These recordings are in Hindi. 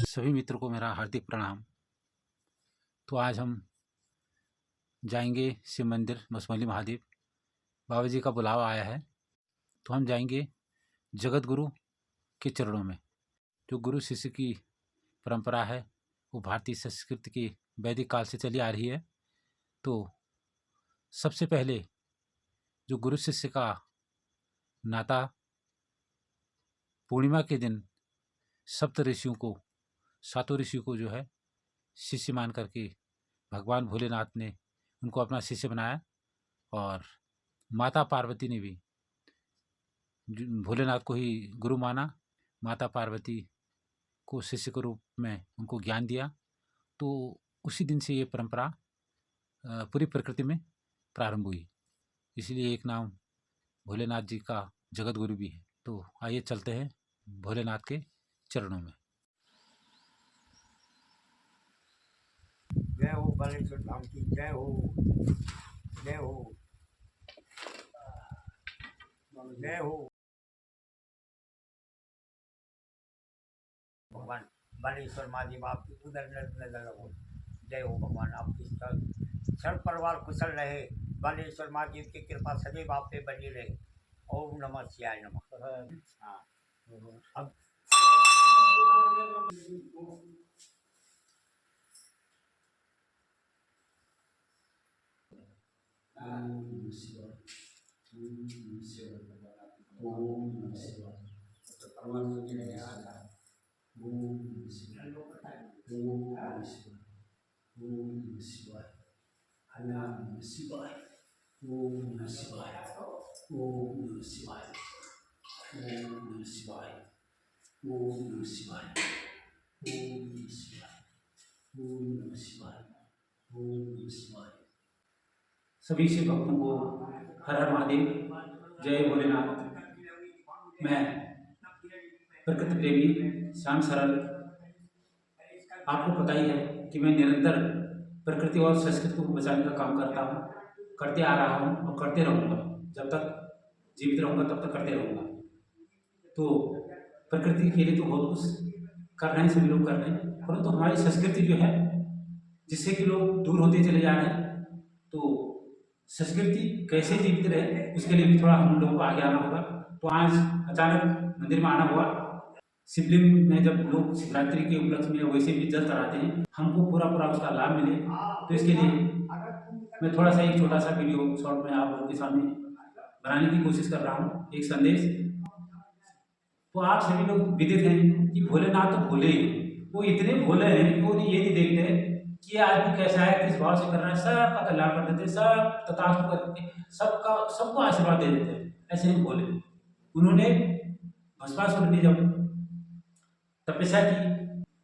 सभी मित्रों को मेरा हार्दिक प्रणाम। तो आज हम जाएंगे शिव मंदिर मसमौली महादेव। बाबा जी का बुलावा आया है, तो हम जाएंगे जगत गुरु के चरणों में। जो गुरु शिष्य की परंपरा है वो भारतीय संस्कृति की वैदिक काल से चली आ रही है। तो सबसे पहले जो गुरु शिष्य का नाता पूर्णिमा के दिन सप्त ऋषियों को, सातों ऋषियों को जो है शिष्य मान करके भगवान भोलेनाथ ने उनको अपना शिष्य बनाया। और माता पार्वती ने भी भोलेनाथ को ही गुरु माना, माता पार्वती को शिष्य के रूप में उनको ज्ञान दिया। तो उसी दिन से ये परंपरा पूरी प्रकृति में प्रारंभ हुई, इसलिए एक नाम भोलेनाथ जी का जगत गुरु भी है। तो आइए चलते हैं भोलेनाथ के चरणों में। जय हो बालेश्वर धाम की जय हो, जय हो, जय हो। भगवान बालेश्वर महादेव आपकी उधर नजर लगो। जय हो भगवान, आपकी सर्व परिवार कुशल रहे। बालेश्वर महादेव की कृपा सदैव आप पे बनी रहे। ओम नमः शिवाय नमः। हाँ अब ओम शिवाय, ओम शिवाय, ओम शिवाय, ओम शिवाय, ओम शिवाय, ओम शिवाय, ओम शिवाय, ओम शिवाय, ओम शिवाय, ओम शिवाय, ओम शिवाय, ओम शिवाय, ओम शिवाय, ओम शिवाय। सभी शिव भक्तों को हर हर महादेव, जय भोलेनाथ। मैं प्रकृति प्रेमी श्याम सरल, आपको पता ही है कि मैं निरंतर प्रकृति और संस्कृति को बचाने का काम करता हूँ, करते आ रहा हूँ और करते रहूँगा। जब तक जीवित रहूँगा तब तक करते रहूँगा। तो प्रकृति के लिए तो बहुत कुछ कर रहे हैं, सभी लोग कर रहे हैं, परंतु हमारी संस्कृति जो है जिससे कि लोग दूर होते चले जा रहे हैं। तो संस्कृति कैसे जीवित रहे उसके लिए भी थोड़ा हम लोगों को आगे आना होगा। तो आज अचानक मंदिर में आना हुआ। शिवलिंग में जब लोग शिवरात्रि के उपलक्ष्य में वैसे भी जल चढ़ाते हैं, हमको पूरा उसका लाभ मिले, तो इसके लिए मैं थोड़ा सा एक छोटा सा वीडियो शॉर्ट में आप लोगों के सामने बनाने की कोशिश कर रहा हूँ, एक संदेश। तो आप सभी लोग विदित हैं कि भोलेनाथ तो भोले ही, वो इतने भोले हैं कि वो ये नहीं देखते कि आदमी कैसा है, किस भाव से कर रहा है, सबका कल्याण कर देते, सब तथास्तु करके सबको आशीर्वाद दे देते हैं। ऐसे ही भोले। उन्होंने भस्मासुर ने जब तपस्या की,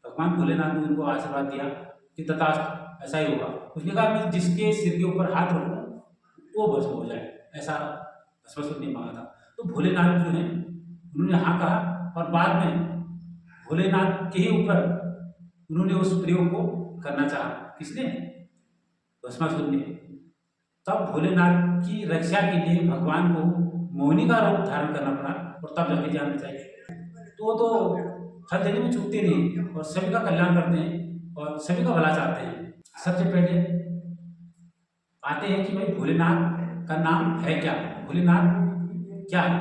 भगवान भोलेनाथ ने उनको आशीर्वाद दिया कि तथास्तु ऐसा ही होगा। उसने कहा मैं जिसके सिर के ऊपर हाथ रखूं वो भस्म हो जाए, ऐसा भस्मासुर ने मांगा था। तो भोलेनाथ जो है उन्होंने हाँ कहा, और बाद में भोलेनाथ के ही ऊपर उन्होंने उस प्रयोग को करना चाहा। किसने? भस्मासुर ने। तब भोलेनाथ की रक्षा के लिए भगवान को मोहिनी का रूप धारण करना पड़ा, और तब जाके जानना चाहिए। तो हर जगह में चूकते नहीं और सभी का कल्याण करते हैं और सभी का भला चाहते हैं। सबसे पहले आते हैं कि भाई भोलेनाथ का नाम है क्या, भोलेनाथ क्या है।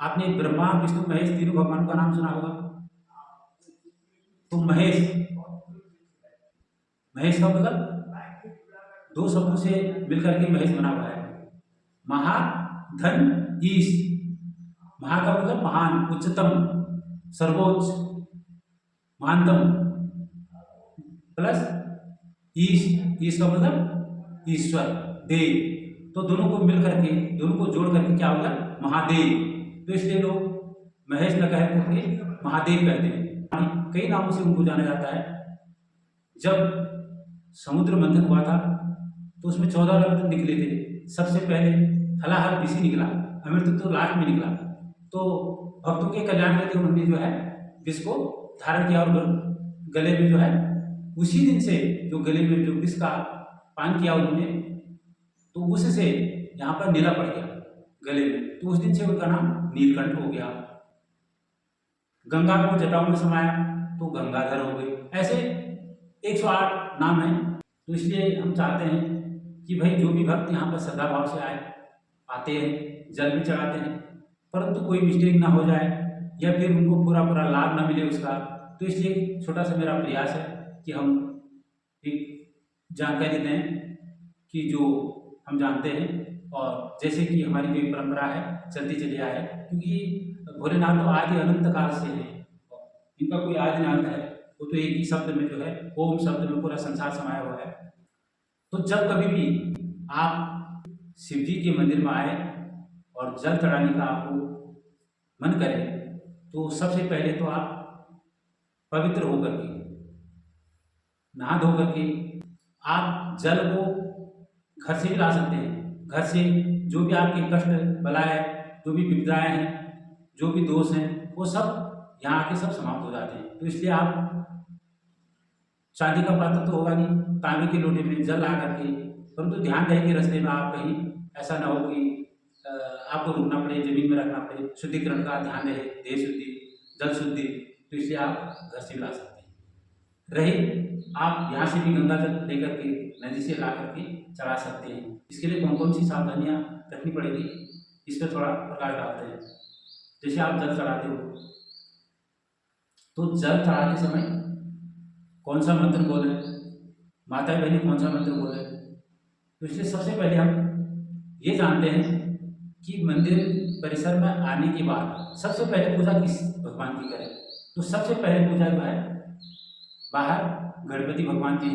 आपने ब्रह्मा विष्णु महेश तीनों भगवान का नाम सुना होगा। तो महेश का मतलब दो शब्दों से मिलकर के महेश बना हुआ है। महा धन ईश, महा का मतलब महान, उच्चतम, सर्वोच्च, महानतम, प्लस ईश का मतलब ईश्वर, देव। तो दोनों को मिलकर के, दोनों को जोड़ करके क्या होगा? महादेव। तो इसलिए लोग महेश न कह करके महादेव कहते हैं। कई नामों से उनको जाना जाता है। जब समुद्र मंथन हुआ था तो उसमें 14 रत्न निकले थे। सबसे पहले हलाहल विषि निकला, अमृत तो लास्ट में निकला। तो भक्तों के कल्याण के लिए उन्होंने जो है विष को धारण किया और गले में जो है उसी दिन से जो गले में जो विष का पान किया उन्होंने, तो उससे यहाँ पर नीला पड़ गया गले में, तो उस दिन से उनका नाम नीलकंठ हो गया। गंगा को जटाओं में समाया तो गंगाधर हो गए। ऐसे 108 नाम हैं। तो इसलिए हम चाहते हैं कि भाई जो भी भक्त यहाँ पर श्रद्धा भाव से आते हैं, जल भी चढ़ाते हैं, परंतु कोई मिस्टेक ना हो जाए या फिर उनको पूरा पूरा लाभ ना मिले उसका। तो इसलिए छोटा सा मेरा प्रयास है कि हम एक जानकारी दें कि जो हम जानते हैं, और जैसे कि हमारी जो परंपरा है चलती चली आए, क्योंकि भोलेनाथ तो आदि अनंत काल से है, इनका कोई आदि ना अंत है। वो तो एक ही शब्द में जो है ओम शब्द में पूरा संसार समाया हुआ है। तो जब कभी भी आप शिव जी के मंदिर में आए और जल चढ़ाने का आपको मन करे, तो सबसे पहले तो आप पवित्र होकर के, नहा धो करके आप जल को घर से भी ला सकते हैं। घर से जो भी आपके कष्ट बलाएं, जो भी विपदाएं हैं, जो भी दोष हैं, वो सब यहाँ आके सब समाप्त हो जाते हैं। तो इसलिए आप चांदी का पात्र तो होगा नहीं, तांबे के लोटे में जल ला करके, परंतु ध्यान रहे कि रास्ते में आप कहीं ऐसा ना हो कि आपको रुकना पड़े, जमीन में रखना पड़े। शुद्धिकरण का ध्यान रहे, देह शुद्धि, जल शुद्धि, तो इसलिए आप घर से भी ला सकते हैं। रहे आप यहाँ से भी गंगा जल लेकर के नदी से ला करके चढ़ा सकते हैं। इसके लिए कौन कौन सी सावधानियाँ रखनी पड़ेगी, इस पर थोड़ा प्रकाश डालते हैं। जैसे आप जल चढ़ाते हो, तो जल चढ़ाते समय कौन सा मंत्र बोले, माता बहनी कौन सा मंत्र बोले, तो इसलिए सबसे पहले हम ये जानते हैं कि मंदिर परिसर में आने के बाद सबसे पहले पूजा किस भगवान की करें। तो सबसे पहले पूजा जो है बाहर गणपति भगवान की,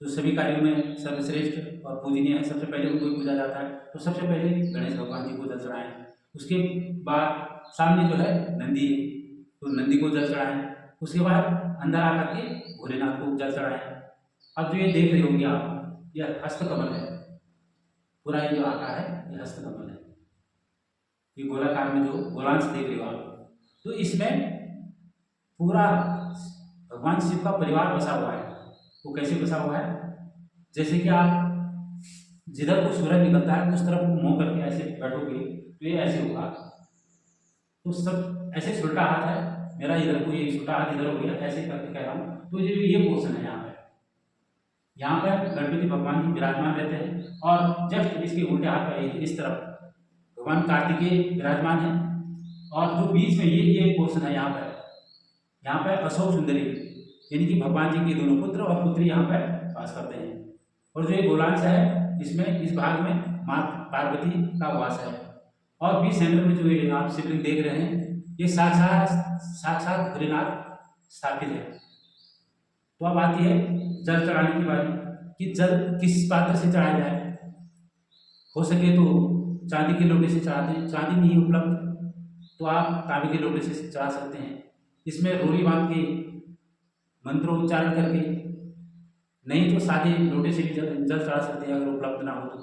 जो सभी कार्यों में सर्वश्रेष्ठ और पूजनीय है, सबसे पहले उनको ही पूजा जाता है। तो सबसे पहले गणेश भगवान जी को जल चढ़ाएं। उसके बाद सामने जो है नंदी है, तो नंदी को जल चढ़ाएं। उसके बाद अंदर आकर के भोलेनाथ को जल चढ़ाएं। अब जो ये देख रहे होंगे आप, यह हस्तकमल है, पूरा ये जो आकार है ये हस्तकमल है, ये गोलाकार में जो गोलांश देख रहे हो आप, तो इसमें पूरा भगवान शिव का परिवार बसा हुआ है। वो कैसे बसा हुआ है, जैसे कि आप जिधर को सूरज निकलता है उस तरफ मुंह करके ऐसे बैठोगे तो ये ऐसे होगा। तो सब ऐसे छुट्टा हाथ है मेरा, इधर को ये छुट्टा हाथ इधर हो गया, ऐसे करके कह रहा हूँ। तो ये पोर्शन है यहाँ पर गणपति भगवान जी विराजमान रहते हैं, और जस्ट इसके उल्टे हाथ पर इस तरफ भगवान कार्तिकेय विराजमान है, और जो बीच में ये पोर्शन है यहाँ पर अशोक सुंदरी, यानी कि भगवान जी के दोनों पुत्र और पुत्री यहाँ पर वास करते हैं। और जो ये गोलांश है, इसमें इस भाग में माँ पार्वती का वास है, और बीच सेंटर में जो ये आप शिवलिंग देख रहे हैं, ये साक्षात भोलेनाथ स्थापित है। तो अब आती है जल चढ़ाने की बारी कि जल किस पात्र से चढ़ाया जाए। हो सके तो चांदी के लोटे से चढ़ाते हैं, चांदी नहीं उपलब्ध तो आप तांबे के लोटे से चढ़ा सकते हैं। इसमें रोली बांध के मंत्रोच्चारण करके, नहीं तो सादे लोटे से भी जल चढ़ा सकते हैं अगर उपलब्ध ना हो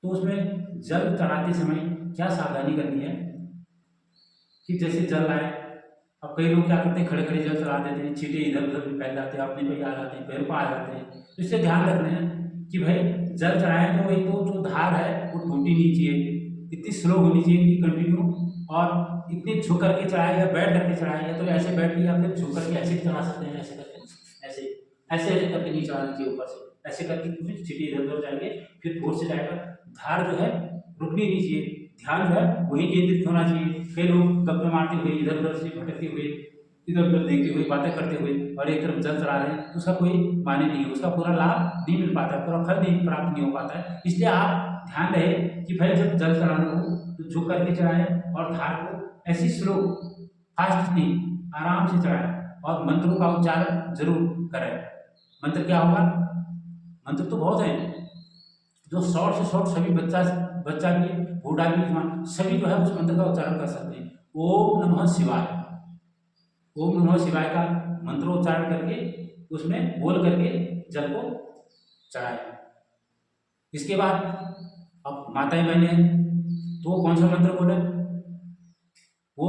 तो उसमें जल चढ़ाते समय क्या सावधानी करनी है कि जैसे जल आए, अब कई लोग क्या करते हैं, खड़े खड़े जल चढ़ा देते हैं, छींटे इधर उधर भी फैल जाते हैं, अपने पे आ जाते हैं, पैर पर आ जाते हैं। तो इससे ध्यान रखना है कि भाई जल चढ़ाएं तो वही तो जो धार है वो टूटनी नहीं चाहिए, इतनी स्लो होनी चाहिए कि कंटिन्यू, और इतने झुक करके चढ़ाए या बैठ करके चढ़ाए, या तो ऐसे बैठ के या फिर झुक करके ऐसे भी चढ़ा सकते हैं, ऐसे करके ऐसे ऐसे ऐसे करके नहीं चढ़ाना चाहिए ऊपर से, ऐसे करके कुछ छींटे इधर उधर जाएंगे, फिर फोर्स से जाएगा, धार जो है रुकनी नहीं चाहिए, ध्यान जो है वही केंद्रित होना चाहिए। कई लोग गप्पे मारते हुए, इधर उधर से भटकते हुए, इधर उधर देखते हुए, बातें करते हुए और एक तरफ जल चढ़ा रहे हैं, तो उसका कोई माने नहीं है, उसका पूरा लाभ नहीं मिल पाता है, पूरा फल नहीं प्राप्त नहीं हो पाता है। इसलिए आप ध्यान रहे कि भाई जब जल चढ़ाना हो तो झुक करके चढ़ाएं, और धार को ऐसी स्लो फास्ट नहीं, आराम से चढ़ाएं, और मंत्रों का उच्चारण जरूर करें। मंत्र क्या होगा, मंत्र तो बहुत है, जो शॉर्ट से शॉर्ट सभी बच्चा भी, बूढ़ा भी, जवान सभी जो है उस मंत्र का उच्चारण कर सकते हैं। ओम नमः शिवाय, ओम नमः शिवाय का मंत्रोच्चारण करके उसमें बोल करके जल को चढ़ाए। इसके बाद अब माताएं बहनें तो कौन सा मंत्र बोले, वो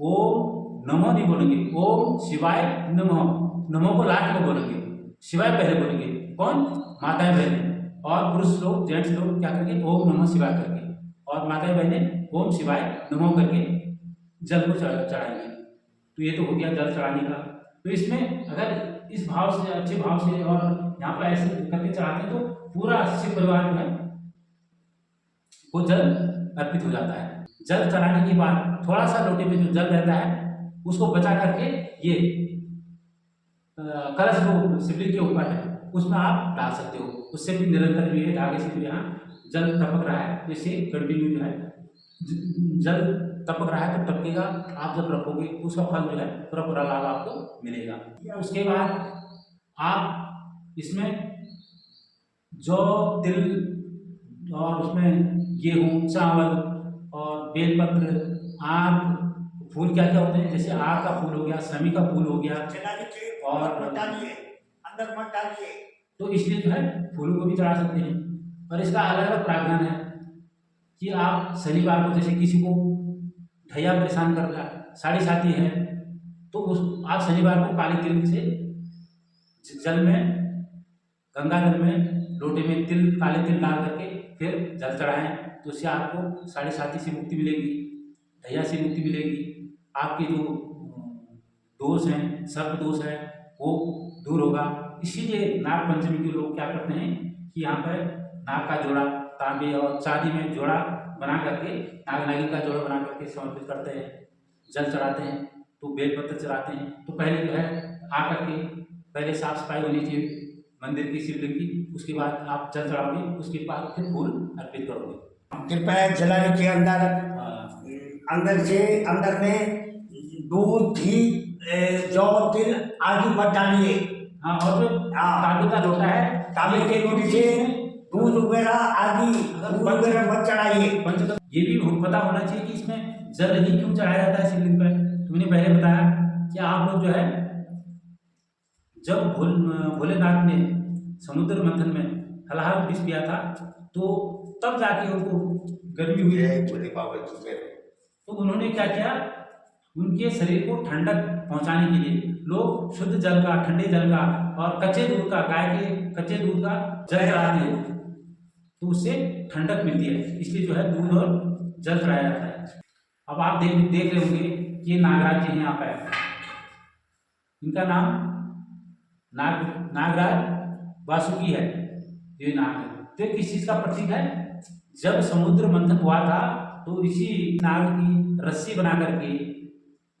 ओम नमो नहीं बोलेंगे, ओम शिवाय नमो। नमो को लास्ट में बोलेंगे, शिवाय पहले बोलेंगे। कौन? माताएं बहनें। और पुरुष लोग, जेंट्स लोग क्या करेंगे? ओम नमः शिवाय करके। और माताएं बहनें ओम शिवाय नमो करके जल को चढ़ाएंगे। तो ये तो हो गया जल चढ़ाने का। तो इसमें अगर इस भाव से, अच्छे भाव से और यहाँ पर ऐसे करके चढ़ाते हैं तो पूरा शिव परिवार जो है वो जल अर्पित हो जाता है। जल चढ़ाने के बाद थोड़ा सा लोटे में जो जल रहता है उसको बचा करके ये कलश जो शिवलिंग के ऊपर है उसमें आप डाल सकते हो। उससे भी निरंतर जो है धागे से जो यहाँ जल टपक रहा है, जैसे कंटिन्यू जो है जल टपक रहा है तो टपकेगा। आप जब रखोगे तो उसका फल जो है पूरा पूरा लाभ आपको मिलेगा। उसके बाद आप इसमें जौ, तिल और उसमें गेहूँ, चावल और बेलपत्र, आग, फूल क्या क्या होते हैं, जैसे आग का फूल हो गया, समी का फूल हो गया और अंदर मत डालिए। तो इसलिए जो है फूलों को भी चढ़ा सकते हैं। और इसका अलग अलग प्रावधान है कि आप शनिवार को, जैसे किसी को ढैया परेशान कर रहा है, साढ़े साथी है, तो उस आप शनिवार को काली तिल से जल में, गंगा जल में लोटे में तिल, काले तिल डाल करके फिर जल चढ़ाएं। तो उससे आपको साढ़े साथी से मुक्ति मिलेगी, ढैया से मुक्ति मिलेगी। आपके जो दोष हैं, सर्प दोष है, वो दूर होगा। इसीलिए नाग पंचमी के लोग क्या करते हैं कि यहाँ पर नाग का जोड़ा, तांबे और चांदी में जोड़ा बना करके, नाग नागिन का जोड़ा बना करके समर्पित करते हैं, जल चढ़ाते हैं। तो बेलपत्र चढ़ाते हैं। तो पहले जो है आकर के पहले साफ सफाई होनी चाहिए मंदिर की, शिवलिंग की। उसके बाद आप जल चढ़ाओगे, उसके बाद फिर फूल अर्पित करोगे। कृपया जलाने के अंदर से अंदर में दूध, घी, जौ, तिल आदि मत डालिए। हाँ, और जो तांबे का लोटा है, तांबे के लोटे से दूध वगैरह आदि वगैरह मत चढ़ाइए। ये भी पता होना चाहिए कि इसमें जल ही क्यों चढ़ाया जाता है शिवलिंग पर। तो मैंने पहले बताया कि आप लोग जो है जब भोलेनाथ ने समुद्र मंथन में फलाहार विष पिया था तो तब जाके उनको गर्मी हुई। तो उन्होंने क्या किया, उनके शरीर को ठंडक पहुंचाने के लिए लोग शुद्ध जल का, ठंडे जल का और कच्चे दूध का, गाय के कच्चे दूध का जल चढ़ाते हैं तो उससे ठंडक मिलती है। इसलिए जो है दूध और जल चढ़ाया जाता है। अब आप देख रहे होंगे कि ये नागराज जी हैं यहाँ पर, इनका नाम नागराज वासुकी है। ये नाग है तो किस चीज का प्रतीक है? जब समुद्र मंथन हुआ था तो इसी नाग की रस्सी बना करके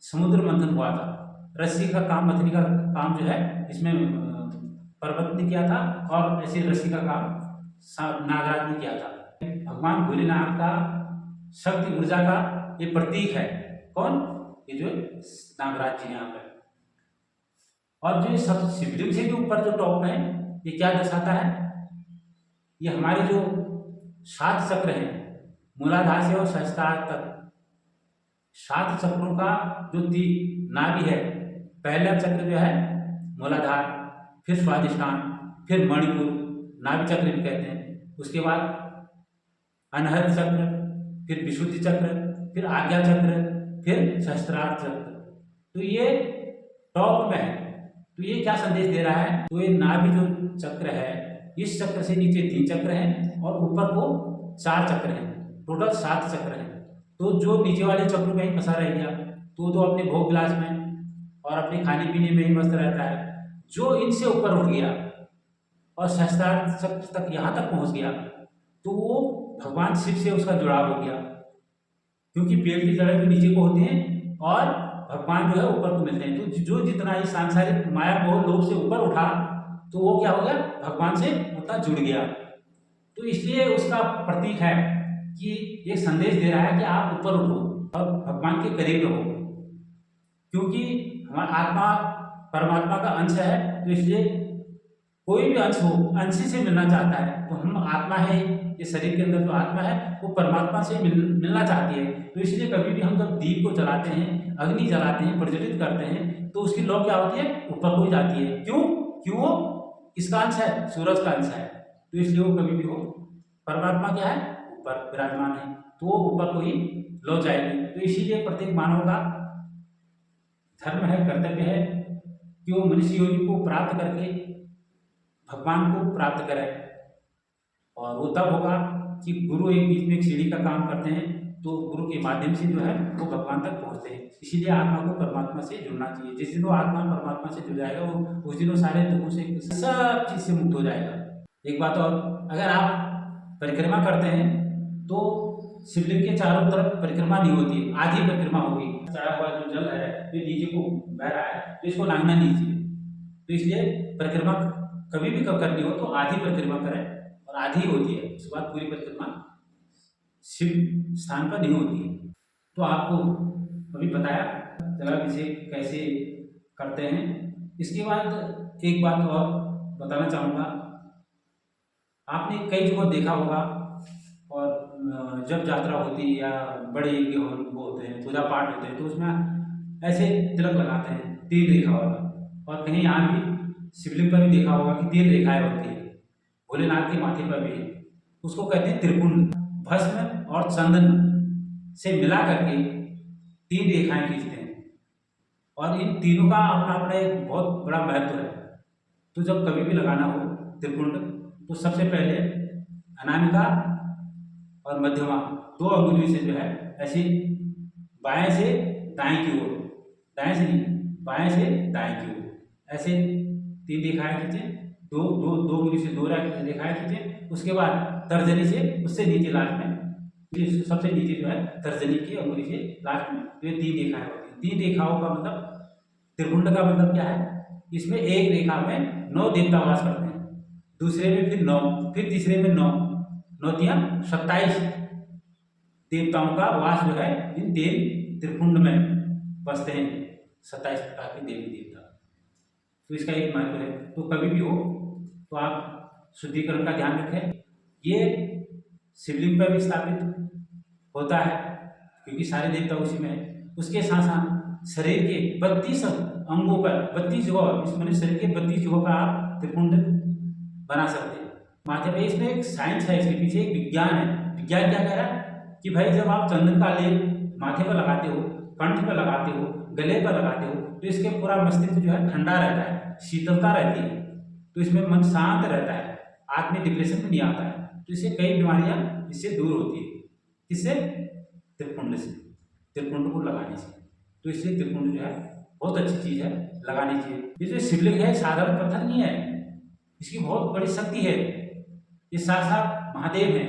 समुद्र मंथन हुआ था। रस्सी का काम, मथनी का काम जो है इसमें पर्वत ने किया था और ऐसे रस्सी का काम नागराज ने किया था। भगवान भोलेनाथ का शक्ति ऊर्जा का ये प्रतीक है। कौन? ये जो नागराज जी यहाँ पर। और जो सब शिवलिंग से भी ऊपर जो टॉप है, ये क्या दर्शाता है? ये हमारे जो 7 चक्र हैं, मूलाधार से और सहस्त्रार तक 7 चक्रों का जो नाभि है, पहला चक्र जो है मूलाधार, फिर स्वादिष्ठान, फिर मणिपुर, नाभि चक्र भी कहते हैं। उसके बाद अनहद चक्र, फिर विशुद्धि चक्र, फिर आज्ञा चक्र, फिर सहस्त्रार चक्र। तो ये टॉप में है। तो ये क्या संदेश दे रहा है? तो ये नाभि जो चक्र है, इस चक्र से नीचे 3 चक्र हैं और ऊपर को 4 चक्र हैं, टोटल 7 चक्र हैं। तो जो नीचे वाले चक्र में ही फंसा रह गया तो अपने भोग विलास में और अपने खाने पीने में ही मस्त रहता है। जो इनसे ऊपर उठ गया और सहस्त्रार चक्र तक यहाँ तक पहुँच गया तो वो भगवान शिव से उसका जुड़ाव हो गया, क्योंकि पेड़ की जड़ें भी नीचे को होती हैं और भगवान जो है ऊपर को मिलते हैं। तो जो जितना ही सांसारिक माया मोह लोभ से ऊपर उठा तो वो क्या हो गया? भगवान से उतना जुड़ गया। तो इसलिए उसका प्रतीक है कि ये संदेश दे रहा है कि आप ऊपर उठो और भगवान के करीब रहो, क्योंकि हमारा आत्मा परमात्मा का अंश है। तो इसलिए कोई भी अंश हो, अंश से मिलना चाहता है। तो हम आत्मा है, ये शरीर के अंदर जो आत्मा है वो परमात्मा से मिलना चाहती है। तो इसलिए कभी भी हम जब दीप को जलाते हैं, अग्नि जलाते हैं, प्रज्वलित करते हैं तो उसकी लौ क्या होती है? ऊपर को ही जाती है। क्यों? वो किसका अंश है? सूरज का अंश है। तो इसलिए वो कभी भी हो, परमात्मा क्या है? ऊपर विराजमान है, तो वो ऊपर को ही लौ जाएगी। तो इसीलिए प्रत्येक मानव का धर्म है, कर्तव्य है कि वो मनुष्य योनि को प्राप्त करके भगवान को प्राप्त करे। और वो तब होगा कि गुरु एक बीच में एक सीढ़ी का काम करते हैं, तो गुरु के माध्यम से जो है वो भगवान तक पहुँचते हैं। इसीलिए आत्मा को परमात्मा से जुड़ना चाहिए। जिस दिन वो आत्मा परमात्मा से जुड़ जाएगा, वो उस दिन वो सारे दुखों से, सब चीज़ से मुक्त हो जाएगा। एक बात और, अगर आप परिक्रमा करते हैं तो शिवलिंग के चारों तरफ परिक्रमा नहीं होती, आधी परिक्रमा होगी। चढ़ा हुआ जो जल है ये नीचे को बह रहा है, तो इसको लांघना नहीं चाहिए। तो इसलिए परिक्रमा कभी भी कब करनी हो तो आधी परिक्रमा करें, और आधी होती है, उसके बाद पूरी परिक्रमा शिव स्थान पर नहीं होती है। तो आपको अभी बताया जलाभिषेक कैसे करते हैं। इसके बाद एक बात और बताना चाहूँगा, आपने कई जगह देखा होगा, और जब यात्रा होती है या बड़े यज्ञ वो होते हैं, पूजा पाठ होते हैं, तो उसमें ऐसे तिलक लगाते हैं तीन रेखा वाला। और कहीं यहाँ भी शिवलिंग पर भी देखा होगा कि तीन रेखाएं होती है, भोलेनाथ के माथे पर भी है। उसको कहते हैं त्रिपुंड। भस्म और चंदन से मिला करके तीन रेखाएं खींचते हैं, और इन तीनों का अपना अपना एक बहुत बड़ा महत्व है। तो जब कभी भी लगाना हो त्रिपुंड, तो सबसे पहले अनामिका और मध्यमा दो अंगुलियों से जो है ऐसे बाएं से दाएं की ओर, दाएं से नहीं, बाएं से दाएं की ओर ऐसे तीन रेखाएं खींचे, दो दो दो अंगुली से दो रेखाएं खींचे। उसके बाद तर्जनी से उससे नीचे लास्ट में, सबसे नीचे जो है तर्जनी की अंगुली से लास्ट में, तो ये तीन रेखाएं होती हैं। तीन रेखाओं का मतलब, त्रिपुंड का मतलब क्या है, इसमें एक रेखा में 9 देवता वास करते हैं, दूसरे में फिर 9, फिर तीसरे में 9, 9 27 देवताओं का वास जो है इन तीन त्रिपुंड में बसते हैं, 27 प्रकार के देवी देवता। तो इसका एक महत्व है। तो कभी भी हो तो आप शुद्धिकरण का ध्यान रखें। ये शिवलिंग पर भी स्थापित होता है क्योंकि सारे देवता उसी में है। उसके साथ साथ शरीर के 32 अंगों पर, 32 जगह, इस मनुष्य शरीर के 32 जगहों पर आप त्रिपुंड बना सकते हैं। माथे पे इसमें एक साइंस है, इसके पीछे एक विज्ञान है। विज्ञान क्या कह रहा है कि भाई जब आप चंदन का लेप माथे पर लगाते हो, कंठ पर लगाते हो, गले पर लगाते हो, तो इसके पूरा मस्तिष्क जो है ठंडा रहता है, शीतलता रहती है, तो इसमें मन शांत रहता है, आदमी डिप्रेशन में नहीं आता है। तो इससे कई बीमारियां इससे दूर होती है। किससे? त्रिपुंड से, त्रिपुंड को लगाने से। तो इसलिए त्रिपुंड जो है बहुत अच्छी चीज़ है, लगानी चाहिए। ये जो शिवलिंग है साधारण पत्थर नहीं है, इसकी बहुत बड़ी शक्ति है। ये साक्षात महादेव है।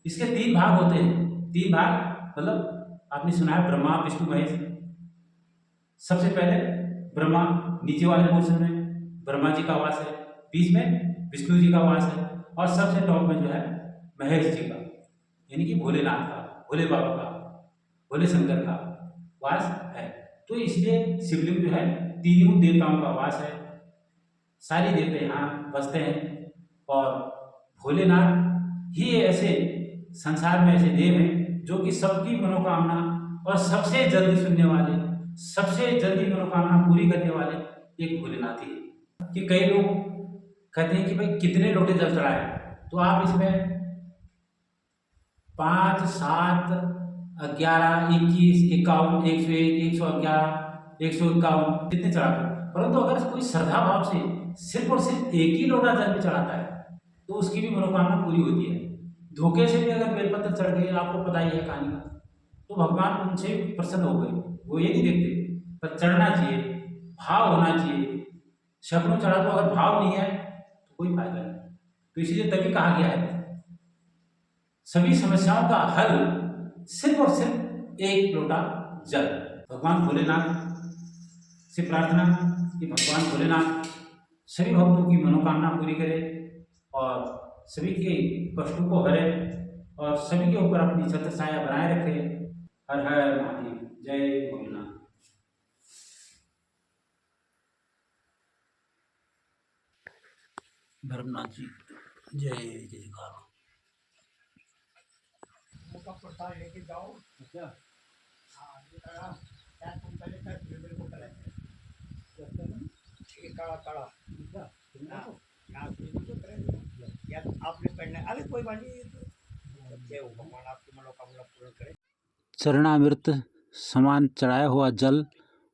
इसके 3 भाग होते हैं। 3 भाग मतलब आपने सुना है ब्रह्मा विष्णु महेश। सबसे पहले ब्रह्मा, नीचे वाले पोर्शन में ब्रह्मा जी का वास है, बीच में विष्णु जी का वास है, और सबसे टॉप में जो है महेश जी का, यानी कि भोलेनाथ का, भोले बाबा का, भोले शंकर का वास है। तो इसलिए शिवलिंग जो है तीनों देवताओं का वास है। सारी देवता यहाँ बसते हैं, और भोलेनाथ ही ऐसे संसार में ऐसे देव हैं जो कि सबकी मनोकामना और सबसे जल्दी सुनने वाले, सबसे जल्दी मनोकामना पूरी करने वाले एक भोलेनाथ ही है। कि कई लोग कहते हैं कि भाई कितने लोटे जल चढ़ाए, तो आप इसमें 5, 7, 11, 21, 51, 101, 111, 151 कितने चढ़ाते हैं। परंतु अगर कोई श्रद्धा भाव से सिर्फ और सिर्फ एक ही लोटा जल भी चढ़ाता है तो उसकी भी मनोकामना पूरी होती है। धोखे से भी अगर बेलपत्र चढ़ गए, आपको पता ही है कहानी का, तो भगवान उनसे प्रसन्न हो गए। वो ये नहीं देखते, पर चढ़ना चाहिए, भाव होना चाहिए। सैकड़ों चढ़ा दो, अगर भाव नहीं है तो कोई फायदा नहीं। तो इसलिए तभी कहा गया है सभी समस्याओं का हल सिर्फ और सिर्फ एक लोटा जल। भगवान भोलेनाथ से प्रार्थना कि भगवान भोलेनाथ सभी भक्तों की मनोकामना पूरी करे और सभी के कष्टों को हरे और सभी के ऊपर अपनी छत्र छाया बनाए रखे। हर हर महादेव, जय भोलेनाथ। धर्मनाथ जी जय जयकार। का प्रसाद लेके जाओ। अच्छा, हाँ, ये कड़ा क्या तुम पहले तक मेरे को करा ये कड़ा कड़ा यहाँ तो करें या आपने पढ़ना है। अरे कोई बात नहीं, जय हो भगवान आपकी मनोकामना पूर्ण करे। चरणामृत समान चढ़ाया हुआ जल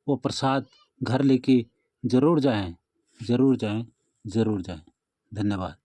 वो प्रसाद घर लेके ज़रूर जाएं, ज़रूर जाएं, ज़रूर जाएं। धन्यवाद।